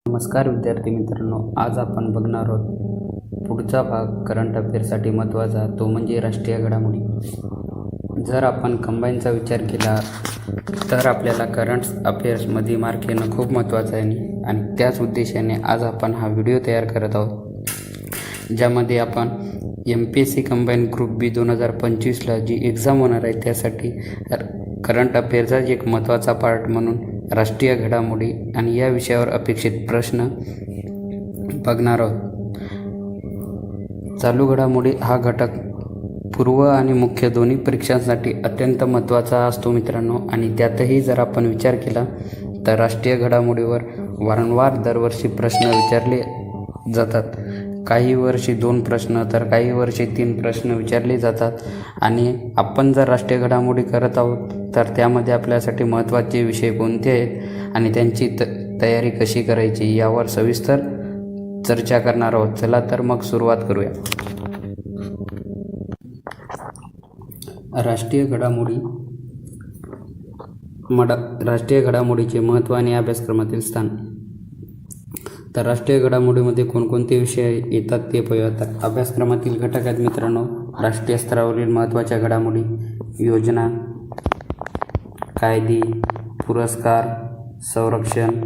नमस्कार विद्यार्थी मित्रांनो, आज आपण बघणार आहोत पुढचा भाग करंट अफेअरसाठी महत्त्वाचा, तो म्हणजे राष्ट्रीय घडामोडी. जर आपण कंबाईनचा विचार केला तर आपल्याला करंट अफेअर्समध्ये मार्क येणं खूप महत्त्वाचं आहे आणि त्याच उद्देशाने आज आपण हा व्हिडिओ तयार करत आहोत, ज्यामध्ये आपण MPSC कंबाईन ग्रुप बी 2025ला जी एक्झाम होणार आहे त्यासाठी करंट अफेअरचा एक महत्त्वाचा पार्ट म्हणून राष्ट्रीय घडामोडी आणि या विषयावर अपेक्षित प्रश्न बघणार आहोत. चालू घडामोडी हा घटक पूर्व आणि मुख्य दोन्ही परीक्षांसाठी अत्यंत महत्त्वाचा असतो मित्रांनो, आणि त्यातही जर आपण विचार केला तर राष्ट्रीय घडामोडीवर वारंवार दरवर्षी प्रश्न विचारले जातात. काही वर्षी 2 प्रश्न तर काही वर्षी 3 प्रश्न विचारले जातात. आणि आपण जर राष्ट्रीय घडामोडी करत आहोत तर त्यामध्ये आपल्यासाठी महत्त्वाचे विषय कोणते आहेत आणि त्यांची तयारी कशी करायची यावर सविस्तर चर्चा करणार आहोत. चला तर मग सुरुवात करूया. राष्ट्रीय घडामोडीचे महत्त्व आणि अभ्यासक्रमातील स्थान. तर राष्ट्रीय घडामोडीमध्ये कोणकोणते विषय येतात ते पाहूया. अभ्यासक्रमातील घटक आहेत मित्रांनो: राष्ट्रीय स्तरावरील महत्त्वाच्या घडामोडी, योजना, कायदे, पुरस्कार, संरक्षण,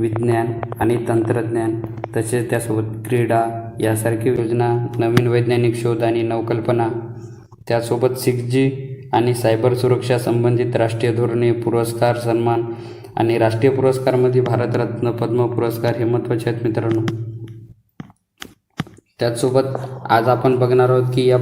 विज्ञान आणि तंत्रज्ञान, तसेच त्यासोबत क्रीडा यासारखी योजना, नवीन वैज्ञानिक शोध आणि नवकल्पना, त्यासोबत 6G आणि सायबर सुरक्षा संबंधित राष्ट्रीय धोरणे, पुरस्कार, सन्मान आणि राष्ट्रीय पुरस्कारमध्ये भारतरत्न, पद्म पुरस्कार हे महत्त्वाचे आहेत मित्रांनो. त्याचसोबत आज आपण बघणार आहोत की या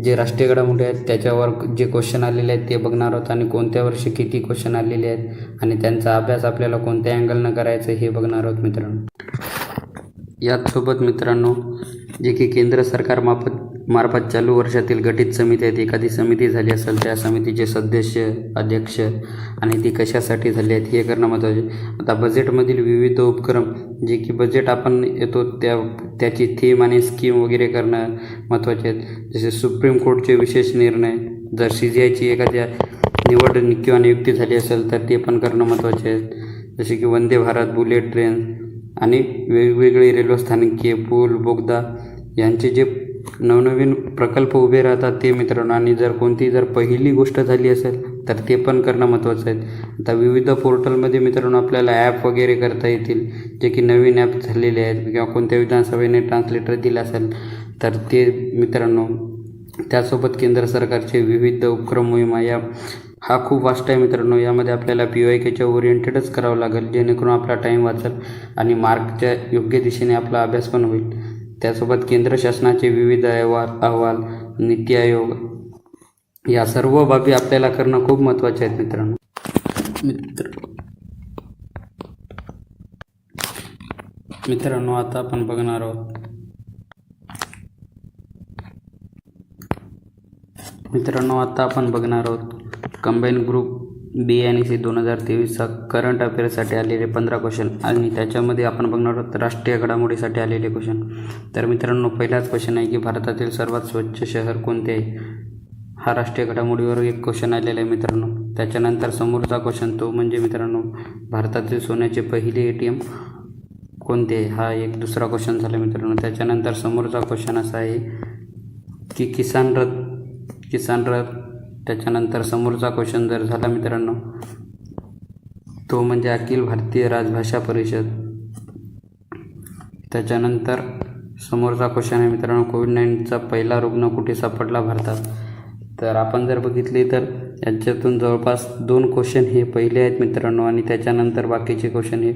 जे राष्ट्रीय घडामोडी आहेत त्याच्यावर जे क्वेश्चन आलेले आहेत ते बघणार आहोत आणि कोणत्या वर्षी किती क्वेश्चन आलेले आहेत आणि त्यांचा अभ्यास आपल्याला कोणत्या अँगलनं करायचं हे बघणार आहोत मित्रांनो. याचसोबत मित्रांनो, जे की केंद्र सरकार मार्फत चालू वर्षातील गठीत समिती आहेत, एखादी समिती झाली असेल त्या समितीचे सदस्य, अध्यक्ष आणि ती कशासाठी झाली आहेत हे करणं महत्त्वाचे. आता बजेटमधील विविध उपक्रम, जे की बजेट आपण येतो त्याची थीम आणि स्कीम वगैरे करणं महत्त्वाचे आहेत. जसे सुप्रीम कोर्टचे विशेष निर्णय, जर CGIची एखाद्या निवड किंवा नियुक्ती झाली असेल तर ते पण करणं महत्त्वाचे आहेत. जसे की वंदे भारत, बुलेट ट्रेन आणि वेगवेगळी रेल्वे स्थानके, पूल, बोगदा यांचे जे नवनवीन प्रकल्प उभे राहतात ते मित्रांनो, आणि जर पहिली गोष्ट झाली असेल तर ते पण करणं महत्त्वाचं आहे. आता विविध पोर्टलमध्ये मित्रांनो आपल्याला ॲप वगैरे करता येतील, जे की नवीन ॲप झालेले आहेत किंवा कोणत्या विधानसभेने ट्रान्सलेटर दिलं असेल तर ते मित्रांनो. त्यासोबत केंद्र सरकारचे विविध उपक्रम, मोहिमा हा खूप वास्ट आहे मित्रांनो. यामध्ये आपल्याला PYQच्या ओरिएंटेडच करावं लागेल, जेणेकरून आपला टाईम वाचेल आणि मार्कच्या योग्य दिशेने आपला अभ्यास पण होईल. त्यासोबत केंद्र शासनाचे विविध अहवाल, नीती आयोग या सर्व बाबी आपल्याला करणं खूप महत्त्वाचे आहेत मित्रांनो. आता आपण बघणार आहोत कंबाईन ग्रुप B आणि C 2023चा करंट अफेअर्ससाठी आलेले 15 क्वेश्चन आणि त्याच्यामध्ये आपण बघणार आहोत राष्ट्रीय घडामोडीसाठी आलेले क्वेश्चन. तर मित्रांनो, पहिलाच क्वेश्चन आहे की भारतातील सर्वात स्वच्छ शहर कोणते आहे. हा राष्ट्रीय घडामोडीवर एक क्वेश्चन आलेला आहे मित्रांनो. त्याच्यानंतर समोरचा क्वेश्चन तो म्हणजे मित्रांनो, भारतातील सोन्याचे पहिले ATM कोणते आहे. हा एक दुसरा क्वेश्चन झाला मित्रांनो. त्याच्यानंतर समोरचा क्वेश्चन असा आहे की किसान रथ. त्याच्यानंतर समोरचा क्वेश्चन जर झाला मित्रांनो तो म्हणजे अखिल भारतीय राजभाषा परिषद. त्याच्यानंतर समोरचा क्वेश्चन आहे मित्रांनो, कोविड-19चा पहिला रुग्ण कुठे सापडला भारतात. तर आपण जर बघितले तर याच्यातून जवळपास 2 क्वेश्चन हे पहिले आहेत मित्रांनो, आणि त्याच्यानंतर बाकीचे क्वेश्चन हे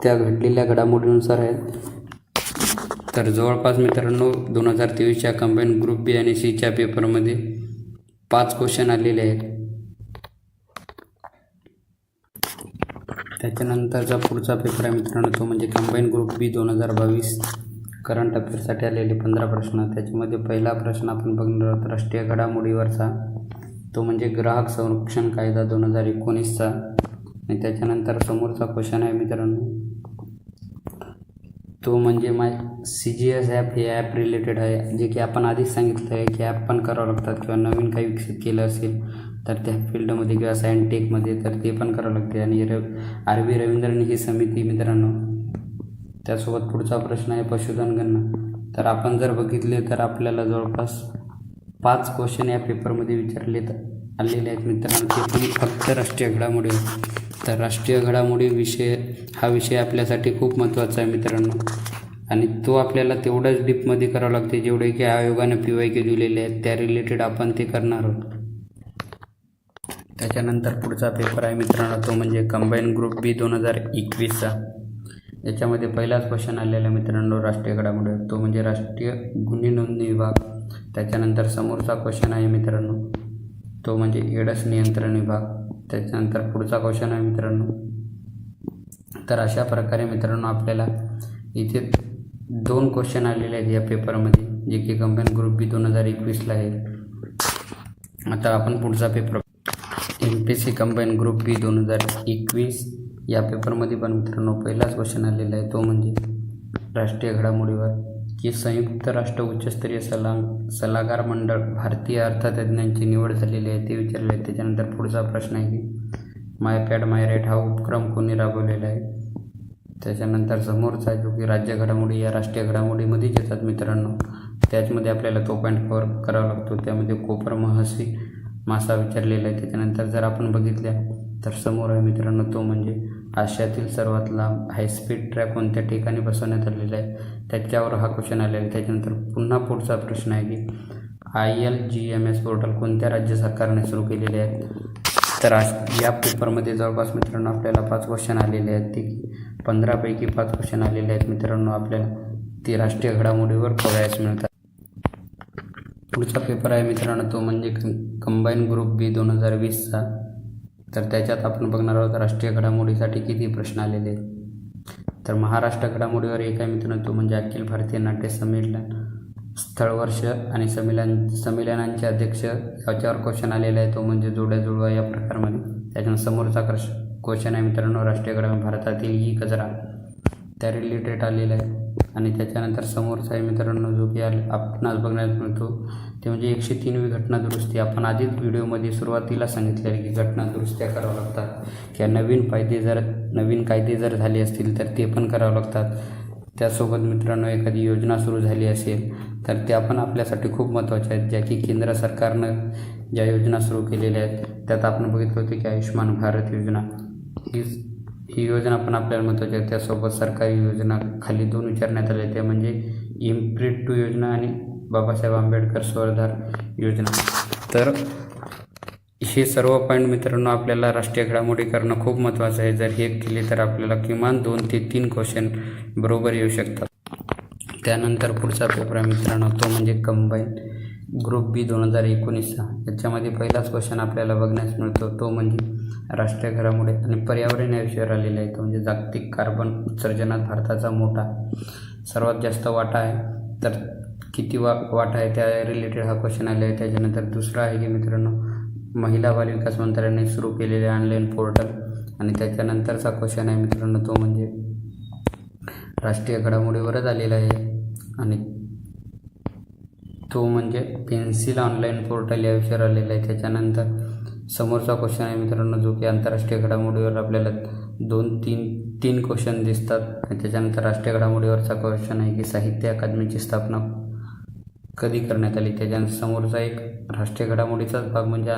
त्या घडलेल्या घडामोडीनुसार आहेत. तर जवळपास मित्रांनो 2023च्या कंबाईन ग्रुप B आणि Cच्या पेपरमध्ये 5 क्वेश्चन आलेले आहेत. त्याच्यानंतरचा पुढचा पेपर आहे मित्रांनो, तो म्हणजे कंबाईन ग्रुप B 2022 करंट अफेअर्ससाठी आलेले 15 प्रश्न. त्याच्यामध्ये पहिला प्रश्न आपण बघणार आहोत राष्ट्रीय घडामोडीवरचा, तो म्हणजे ग्राहक संरक्षण कायदा 2019चा. आणि त्याच्यानंतर समोरचा क्वेश्चन आहे मित्रांनो, तो म्हणजे CGS ॲप. हे ॲप रिलेटेड आहे, जे की आपण आधीच सांगितलं आहे की ॲप पण करावं लागतात किंवा नवीन काही विकसित केलं असेल तर त्या फील्डमध्ये किंवा सायंटेकमध्ये तर ते पण करावं लागते. आणि आर व्ही रवींद्रन ही समिती मित्रांनो. त्यासोबत पुढचा प्रश्न आहे पशुधन गणना. तर आपण जर बघितले तर आपल्याला जवळपास 5 क्वेश्चन या पेपरमध्ये विचारलेत आलेले आहेत मित्रांनो. ते पण फक्त राष्ट्रीय घडामोडी. तर राष्ट्रीय घडामोडी हा विषय आपल्यासाठी खूप महत्त्वाचा आहे मित्रांनो. आणि तो आपल्याला तेवढ्याच डीपमध्ये करावं लागते जेवढे की आयोगाने PYQ दिलेले आहेत त्या रिलेटेड आपण ते करणार आहोत. त्याच्यानंतर पुढचा पेपर आहे मित्रांनो, तो म्हणजे कंबाईन ग्रुप बी 2021चा. याच्यामध्ये पहिलाच क्वेश्चन आलेला मित्रांनो राष्ट्रीय घडामोडी, तो म्हणजे राष्ट्रीय गुन्हे नोंदणी विभाग. त्याच्यानंतर समोरचा क्वेश्चन आहे मित्रांनो, तो म्हणजे एड्स नियंत्रण विभाग. त्याच्यानंतर पुढचा क्वेश्चन आहे मित्रांनो. तर अशा प्रकारे मित्रांनो आपल्याला इथे 2 क्वेश्चन आलेले आहेत या पेपरमध्ये, जे की कंबाईन ग्रुप बी 2021ला आहे. आता आपण पुढचा पेपर MPSC कंबाईन ग्रुप बी 2021 या पेपरमध्ये पण मित्रांनो पहिलाच क्वेश्चन आलेला आहे, तो म्हणजे राष्ट्रीय घडामोडीवर की संयुक्त राष्ट्र उच्चस्तरीय सल्लागार मंडळ भारतीय अर्थतज्ज्ञांची निवड झालेली आहे ते विचारले आहे. त्याच्यानंतर पुढचा प्रश्न आहे की मायपॅड मायराईट हा उपक्रम कोणी राबवलेला आहे. त्याच्यानंतर समोरचा जो की राज्य घडामोडी या राष्ट्रीय घडामोडीमध्येच येतात मित्रांनो. त्याचमध्ये आपल्याला तो पॉईंट कव्हर करावा लागतो. त्यामध्ये कोपर महसी मासा विचारलेला आहे. त्याच्यानंतर जर आपण बघितल्या तर समोर आहे मित्रांनो, तो म्हणजे आशियातील सर्वात लांब हायस्पीड ट्रॅक कोणत्या ठिकाणी बसवण्यात आलेला आहे, त्याच्यावर हा क्वेश्चन आलेला आहे. त्याच्यानंतर पुन्हा पुढचा प्रश्न आहे की ILGMS पोर्टल कोणत्या राज्य सरकारने सुरू केलेले आहे. तर या पेपरमध्ये जवळपास मित्रांनो आपल्याला 5 क्वेश्चन आलेले आहेत. ते 15पैकी 5 क्वेश्चन आलेले आहेत मित्रांनो आपल्याला ते राष्ट्रीय घडामोडीवर बघायला मिळतात. पुढचा पेपर आहे मित्रांनो, तो म्हणजे कंबाईन ग्रुप बी 2020चा. तर त्याच्यात आपण बघणार आहोत राष्ट्रीय घडामोडीसाठी किती प्रश्न आलेले आहेत. तर महाराष्ट्र घडामोडीवर एक आहे मित्रांनो, तो म्हणजे अखिल भारतीय नाट्य संमेलन स्थळ वर्ष आणि संमेलनांचे अध्यक्ष याच्यावर क्वेश्चन आलेला आहे, तो म्हणजे जोड्या जुळवा या प्रकारामध्ये. त्याच्यानंतर समोरचा क्वेश्चन आहे मित्रांनो राष्ट्रीय घडामोडी भारतातील ई कचरा त्या रिलेटेड आलेला आहे. आणि त्याच्यानंतर समोरचा आहे मित्रांनो जो की आपण आज बघण्यात मिळतो, ते म्हणजे 103वी घटना दुरुस्ती. आपण आधीच व्हिडिओमध्ये सुरुवातीला सांगितले आहे की घटना दुरुस्त्या कराव्या लागतात किंवा नवीन कायदे जर झाले असतील तर ते पण करावं लागतात. त्यासोबत मित्रांनो एखादी योजना सुरू झाली असेल तर त्या पण आपल्यासाठी खूप महत्त्वाच्या आहेत, ज्या की केंद्र सरकारनं ज्या योजना सुरू केलेल्या आहेत. त्यात आपण बघितलं होतं की आयुष्यमान भारत योजना ही योजना पण आपल्याला महत्त्वाची आहे. त्यासोबत सरकारी योजना खाली 2 विचारण्यात आल्या, त्या म्हणजे इम्प्रिंट2 योजना आणि बाबासाहेब आंबेडकर स्वरधार योजना. तर हे सर्व पॉईंट मित्रांनो आपल्याला राष्ट्रीय घडामोडी करणं खूप महत्त्वाचं आहे. जर हे केले तर आपल्याला किमान 2 ते 3 क्वेश्चन बरोबर येऊ शकतात. त्यानंतर पुढचा पेपर आहे मित्रांनो, तो म्हणजे कंबाईन ग्रुप बी 2019चा. याच्यामध्ये पहिलाच क्वेश्चन आपल्याला बघण्यास मिळतो, तो म्हणजे राष्ट्रीय घडामोडी आणि पर्यावरण या विषयावर आलेला आहे. तो म्हणजे जागतिक कार्बन उत्सर्जनात भारताचा सर्वात जास्त वाटा आहे. तर किती वाटा आहे त्या रिलेटेड हा क्वेश्चन आलेला आहे. त्याच्यानंतर दुसरा आहे की मित्रांनो महिला बाल विकास मंत्र्यांनी सुरू केलेले ऑनलाईन पोर्टल. आणि त्याच्यानंतरचा क्वेश्चन आहे मित्रांनो, तो म्हणजे राष्ट्रीय घडामोडीवरच आलेला आहे आणि तो म्हणजे पेन्सिल ऑनलाईन पोर्टल या विषयावर आलेला आहे. त्याच्यानंतर समोरचा क्वेश्चन आहे मित्रांनो, जो की आंतरराष्ट्रीय घडामोडीवर आपल्याला 2-3 क्वेश्चन दिसतात. आणि त्याच्यानंतर राष्ट्रीय घडामोडीवरचा क्वेश्चन आहे की साहित्य अकादमीची स्थापना कधी करण्यात आली. त्याच्यानंतर समोरचा एक राष्ट्रीय घडामोडीचाच भाग म्हणजे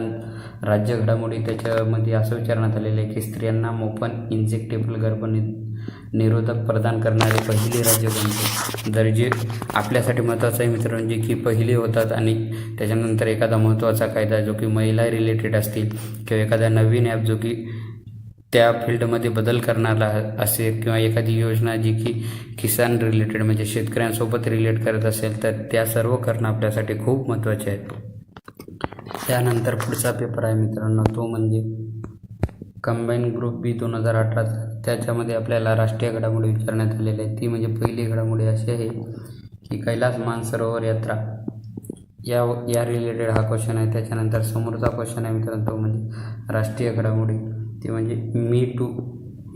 राज्य घडामोडी. त्याच्यामध्ये असं विचारण्यात आलेलं आहे की स्त्रियांना ओपन इंजेक्टेबल गर्भनिरोधक प्रदान करणारे पहिले राज्य कोणते. तर जे आपल्यासाठी महत्त्वाचं आहे मित्रांनो, जे की पहिले होतात. आणि त्याच्यानंतर एखादा महत्त्वाचा कायदा जो की महिला रिलेटेड असतील किंवा एखादा नवीन ॲप जो की त्या फील्डमध्ये बदल करणारा असेल किंवा एखादी योजना जी की किसान रिलेटेड म्हणजे शेतकऱ्यांसोबत रिलेट करत असेल तर त्या सर्व करणं आपल्यासाठी खूप महत्त्वाचे आहे. त्यानंतर पुढचा पेपर आहे मित्रांनो, तो म्हणजे कंबाईन ग्रुप बी 2018. त्याच्यामध्ये आपल्याला राष्ट्रीय घडामोडी विचारण्यात आलेली आहे. ती म्हणजे पहिली घडामोडी अशी आहे की कैलास मानसरोवर यात्रा या रिलेटेड हा क्वेश्चन आहे. त्याच्यानंतर समोरचा क्वेश्चन आहे मित्रांनो, तो म्हणजे राष्ट्रीय घडामोडी ती म्हणजे Me2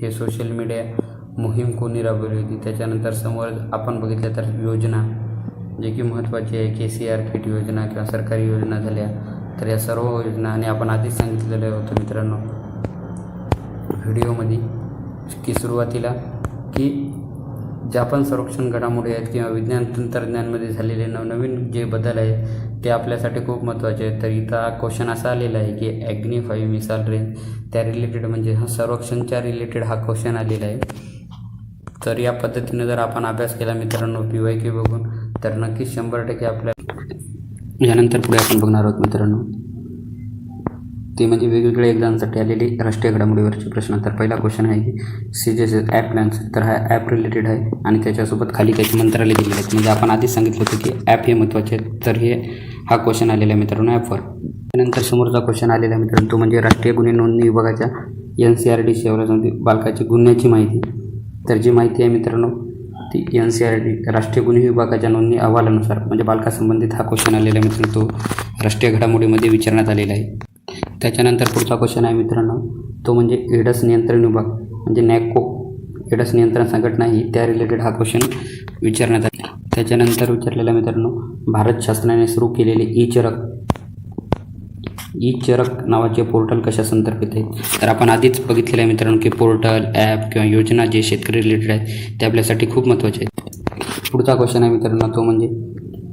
हे सोशल मीडिया मोहीम कोणी राबवली होती. त्याच्यानंतर समोर आपण बघितलं तर योजना जे की महत्त्वाची आहे, KCR किट योजना किंवा सरकारी योजना झाल्या तर या सर्व योजना आणि आपण आधीच सांगितलेलं होतं मित्रांनो व्हिडिओमध्ये की सुरुवातीला की ज्या पण संरक्षण घडामोडी आहेत किंवा विज्ञान तंत्रज्ञानमध्ये झालेले नवनवीन जे बदल आहेत ते आपल्यासाठी खूप महत्त्वाचे आहेत. तर इथं हा क्वेश्चन असा आलेला आहे की ॲग्नी 5 मिसाईल रेंज त्या रिलेटेड म्हणजे हा संरक्षणच्या रिलेटेड हा क्वेश्चन आलेला आहे. तर या पद्धतीने जर आपण अभ्यास केला मित्रांनो PYQ बघून तर नक्कीच 100% आपल्या यानंतर पुढे आपण बघणार आहोत मित्रांनो ते म्हणजे वेगवेगळ्या एक्झामसाठी आलेले राष्ट्रीय घडामोडीवरचे प्रश्न. तर पहिला क्वेश्चन आहे की CGS ॲप प्लॅन्स. तर हा ॲप रिलेटेड आहे आणि त्याच्यासोबत खाली काही मंत्रालय दिलेले आहेत. म्हणजे आपण आधीच सांगितलं होतं की ॲप हे महत्त्वाचे आहेत. तर हा क्वेश्चन आलेला आहे मित्रांनो ॲपवर. त्यानंतर समोरचा क्वेश्चन आलेला आहे मित्रांनो तो म्हणजे राष्ट्रीय गुन्हे नोंदणी विभागाच्या NCRD सेवांमध्ये बालकाची गुन्ह्याची माहिती. तर जी माहिती आहे मित्रांनो ती NCRD राष्ट्रीय गुन्हे विभागाच्या नोंदणी अहवालानुसार म्हणजे बालकासंबंधित हा क्वेश्चन आलेला आहे मित्रांनो तो राष्ट्रीय घडामोडीमध्ये विचारण्यात आलेला आहे. त्याच्यानंतर पुढचा क्वेश्चन आहे मित्रांनो तो म्हणजे एड्स नियंत्रण विभाग म्हणजे NACO एड्स नियंत्रण संघटना ही त्या रिलेटेड हा क्वेश्चन विचारण्यात आला. त्याच्यानंतर विचारलेला मित्रांनो भारत शासनाने सुरू केलेले ई चरक नावाचे पोर्टल कशा संदर्भित आहे. तर आपण आधीच बघितलेलं आहे मित्रांनो की पोर्टल ॲप किंवा योजना जे शेतकरी रिलेटेड आहेत ते आपल्यासाठी खूप महत्त्वाचे आहेत. पुढचा क्वेश्चन आहे मित्रांनो तो म्हणजे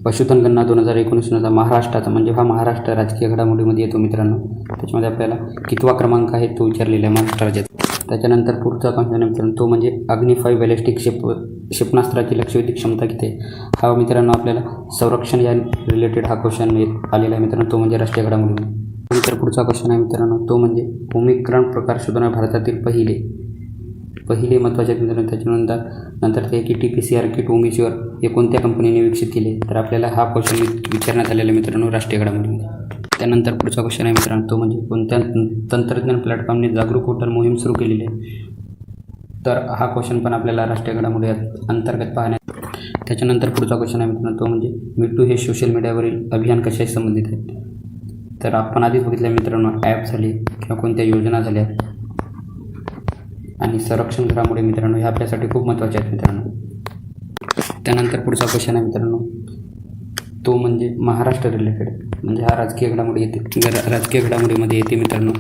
पशुधन गणना 2019नुसार महाराष्ट्राचा म्हणजे हा महाराष्ट्र राजकीय घडामोडीमध्ये येतो मित्रांनो. त्याच्यामध्ये आपल्याला कितवा क्रमांक आहे तो विचारलेला आहे महाराष्ट्र राज्यात. त्याच्यानंतर पुढचा क्वेश्चन आहे मित्रांनो तो म्हणजे अग्नी 5 बॅलिस्टिक क्षेपणास्त्राची लक्ष्यवेधी क्षमता किती आहे. हा मित्रांनो आपल्याला संरक्षण या रिलेटेड हा क्वेश्चन आलेला आहे मित्रांनो तो म्हणजे राष्ट्रीय घडामोडी. नंतर पुढचा क्वेश्चन आहे मित्रांनो तो म्हणजे ओमिक्रॉन प्रकार शोधणारे भारतातील पहिले महत्त्वाचे मित्रांनो. त्याच्यानंतर ते की TPCR किट ओमिश्युअर हे कोणत्या कंपनीने विकसित केले. तर आपल्याला हा क्वेश्चन विचारण्यात आलेला मित्रांनो राष्ट्रीय घडामोडीमध्ये. त्यानंतर पुढचा क्वेश्चन आहे मित्रांनो तो म्हणजे कोणत्या तंत्रज्ञान प्लॅटफॉर्मने जागरूक होटल मोहीम सुरू केलेली आहे. तर हा क्वेश्चन पण आपल्याला राष्ट्रीय घडामोडी अंतर्गत पाहण्यात. त्याच्यानंतर पुढचा क्वेश्चन आहे मित्रांनो तो म्हणजे MeToo हे सोशल मीडियावरील अभियान कशाशी संबंधित आहे. तर आपण आधीच बघितलं मित्रांनो ॲप झाले किंवा कोणत्या योजना झाल्या आणि संरक्षण घडामोडी मित्रांनो हे आपल्यासाठी खूप महत्त्वाचे आहेत मित्रांनो. त्यानंतर पुढचा क्वेश्चन आहे मित्रांनो तो म्हणजे महाराष्ट्र रिलेटेड म्हणजे हा राजकीय घडामोडीमध्ये येते मित्रांनो.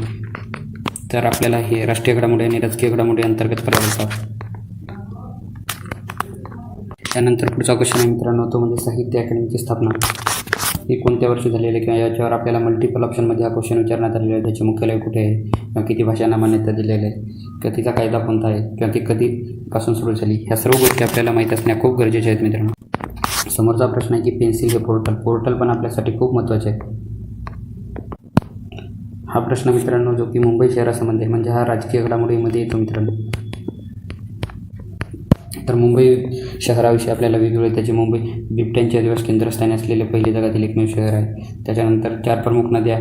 तर आपल्याला हे राष्ट्रीय घडामोडी आणि राजकीय घडामोडी अंतर्गत करायला होता. त्यानंतर पुढचा क्वेश्चन आहे मित्रांनो तो म्हणजे साहित्य अकादमीची स्थापना हे कोणत्या वर्षी झालेले किंवा याच्यावर आपल्याला मल्टिपल ऑप्शनमध्ये हा क्वेश्चन विचारण्यात आलेला आहे. त्याचे मुख्यालय कुठे आहे किंवा किती भाषांना मान्यता दिलेली आहे किंवा तिचा कायदा कोणता आहे किंवा ती कधीपासून सुरू झाली ह्या सर्व गोष्टी आपल्याला माहीत असण्या खूप गरजेच्या आहेत मित्रांनो. समोरचा प्रश्न आहे की पेन्सिल हे पोर्टल पण आपल्यासाठी खूप महत्त्वाचे आहे. हा प्रश्न मित्रांनो जो की मुंबई शहरासंबंधी आहे म्हणजे हा राजकीय घडामोडीमध्ये येतो मित्रांनो. तर मुंबई शहराविषयी आपल्याला वेगवेगळे त्याचे मुंबई बिबट्यांचे दिवस केंद्रस्थानी असलेले पहिले जगातील एकमेव शहर आहे. त्याच्यानंतर 4 प्रमुख नद्या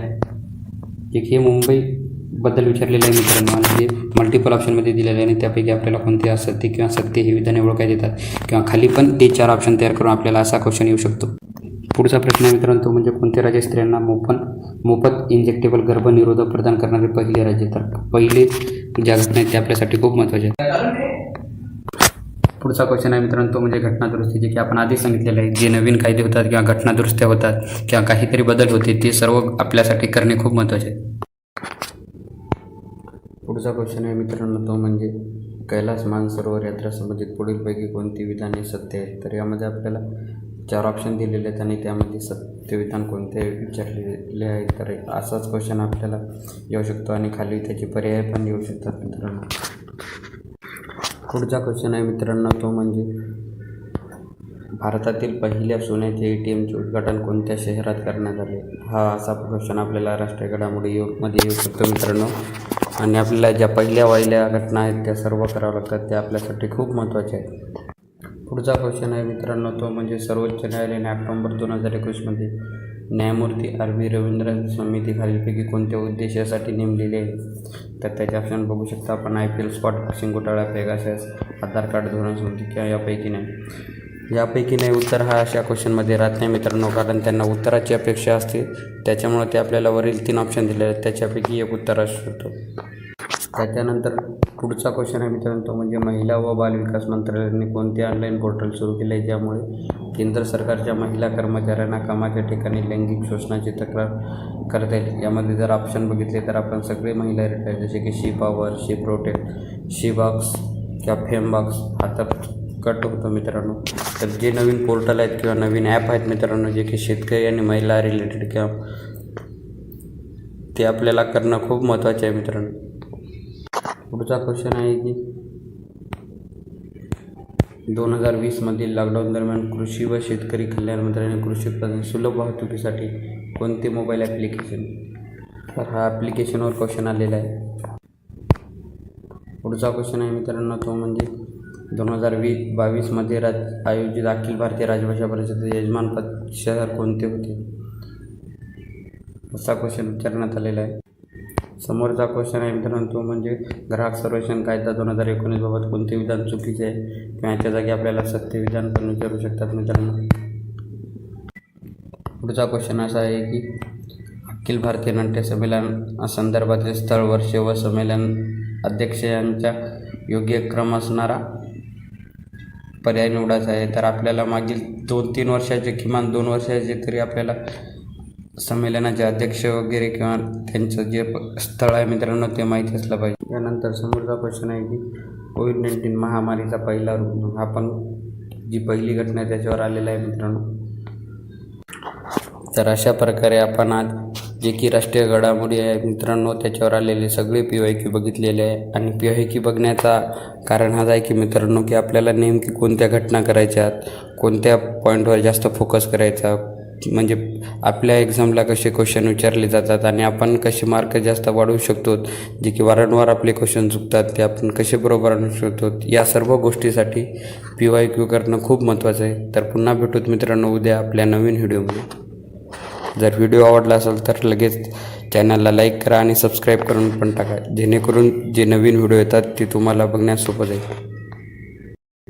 एक हे मुंबईबद्दल विचारलेलं आहे मित्रांनो आणि हे मल्टिपल ऑप्शनमध्ये दिलेलं आहे आणि त्यापैकी आपल्याला कोणते असत्य किंवा सत्य हे विधाने ओळखायला देतात किंवा खाली पण ते 4 ऑप्शन तयार करून आपल्याला असा क्वेश्चन येऊ शकतो. पुढचा प्रश्न आहे मित्रांनो तो म्हणजे कोणते राज्य स्त्रियांना मोफत इंजेक्टेबल गर्भनिरोधक प्रदान करणारे पहिले राज्य. तर पहिले ज्या घटना आहेत ते आपल्यासाठी खूप महत्त्वाचे आहेत. पुढचा क्वेश्चन आहे मित्रांनो तो म्हणजे घटना दुरुस्ती जे की आपण आधी सांगितलेलं आहे जे नवीन कायदे होतात किंवा घटना दुरुस्त्या होतात किंवा काहीतरी बदल होते ते सर्व आपल्यासाठी करणे खूप महत्त्वाचे आहे. पुढचा क्वेश्चन आहे मित्रांनो तो म्हणजे कैलास मानसरोवर यात्रा संबंधित पुढीलपैकी कोणती विधाने सत्य आहेत. तर यामध्ये आपल्याला 4 ऑप्शन दिलेले आहेत आणि त्यामध्ये सत्य विधान कोणते विचारलेले आहेत. तर असाच क्वेश्चन आपल्याला येऊ शकतो आणि खाली त्याचे पर्याय पण येऊ शकतात मित्रांनो. पुढचा क्वेश्चन आहे मित्रांनो तो म्हणजे भारतातील पहिल्या सोन्याचे ATMचे उद्घाटन कोणत्या शहरात करण्यात आले. हा असा क्वेश्चन आपल्याला राष्ट्रीय घडामोडीमध्ये येऊ शकतो मित्रांनो. आणि आपल्याला ज्या पहिल्या घटना आहेत त्या सर्व कराव्या लागतात त्या आपल्यासाठी खूप महत्त्वाच्या आहेत. पुढचा क्वेश्चन आहे मित्रांनो तो म्हणजे सर्वोच्च न्यायालयाने ऑक्टोबर 2021मध्ये न्यायमूर्ती RV रवींद्रन समिती खालीलपैकी कोणत्या उद्देशासाठी नेमलेले आहे. तर त्याचे ऑप्शन बघू शकता आपण IPL स्पॉट फिक्सिंग घोटाळा पेगासस आधार कार्ड धोरण समिती किंवा यापैकी नाही उत्तर हा अशा क्वेश्चनमध्ये राहत नाही मित्रांनो कारण त्यांना उत्तराची अपेक्षा असते. त्याच्यामुळे ते आपल्याला वरील 3 ऑप्शन दिलेले आहेत त्याच्यापैकी एक उत्तर असू शकतो. त्याच्यानंतर पुढचा क्वेश्चन आहे मित्रांनो, तो म्हणजे महिला व बालविकास मंत्रालयाने कोणते ऑनलाईन पोर्टल सुरू केले आहे ज्यामुळे केंद्र सरकारच्या महिला कर्मचाऱ्यांना कामाच्या ठिकाणी लैंगिक शोषणाची तक्रार करता येईल. यामध्ये जर ऑप्शन बघितले तर आपण सगळे महिला रेट आहे, जसे की शी पॉवर, शी प्रोटेक्ट, शी बॉक्स किंवा फेम बॉक्स हातात कट होतो मित्रांनो. तर जे नवीन पोर्टल आहेत किंवा नवीन ॲप आहेत मित्रांनो, जे की शेतकरी आणि महिला रिलेटेड किंवा ते आपल्याला करणं खूप महत्त्वाचे आहे मित्रांनो. पुढचा क्वेश्चन आहे की 2020 मधील लॉकडाऊन दरम्यान कृषी व शेतकरी कल्याण मंत्र्यांनी कृषी उत्पादन सुलभ वाहतुकीसाठी कोणते मोबाईल ॲप्लिकेशन, तर हा ॲप्लिकेशनवर क्वेश्चन आलेला आहे. पुढचा क्वेश्चन आहे मित्रांनो, तो म्हणजे 2022 मध्ये आयोजित अखिल भारतीय राजभाषा परिषदेचे यजमानपद शहर कोणते होते, असा क्वेश्चन विचारण्यात आलेला आहे. समोरचा क्वेश्चन आहे मित्रांनो, तो म्हणजे ग्राहक संरक्षण कायदा 2019 बाबत कोणते विधान चुकीचे आहे किंवा याच्या जागी आपल्याला सत्य विधान पण विचारू शकतात मित्रांनो. पुढचा क्वेश्चन असा आहे की अखिल भारतीय नाट्य संमेलन संदर्भातील स्थळ, वर्ष व संमेलन अध्यक्ष यांचा योग्य क्रम असणारा पर्याय निवडायचा आहे. तर आपल्याला मागील 2-3 वर्षाचे, किमान 2 वर्षाचे तरी आपल्याला संमेलनाचे अध्यक्ष वगैरे किंवा त्यांचं जे स्थळ आहे मित्रांनो ते माहिती असलं पाहिजे. यानंतर समोरचा क्वेश्चन आहे की कोविड-19 महामारीचा पहिला रुग्ण, हा पण जी पहिली घटना आहे त्याच्यावर आलेला आहे मित्रांनो. तर अशा प्रकारे आपण आज जे की राष्ट्रीय घडामोडी आहे मित्रांनो त्याच्यावर आलेले सगळे PYQ बघितलेले आहे. आणि PYQ बघण्याचा कारण हाच आहे की मित्रांनो की आपल्याला नेमकी कोणत्या घटना करायच्यात, कोणत्या पॉईंटवर जास्त फोकस करायचा, म्हणजे आपल्या एक्झामला कसे क्वेश्चन विचारले जातात आणि आपण कसे मार्क जास्त वाढवू शकतो, जे की वारंवार आपले क्वेश्चन चुकतात ते आपण कसे बरोबर आणू शकतो, या सर्व गोष्टीसाठी PYQ करणं खूप महत्त्वाचं आहे. तर पुन्हा भेटूत मित्रांनो उद्या आपल्या नवीन व्हिडिओमध्ये. जर व्हिडिओ आवडला असेल तर लगेच चॅनलला लाईक करा आणि सबस्क्राईब करून पण टाका, जेणेकरून जे नवीन व्हिडिओ येतात ते तुम्हाला बघण्यास सोपं जाईल.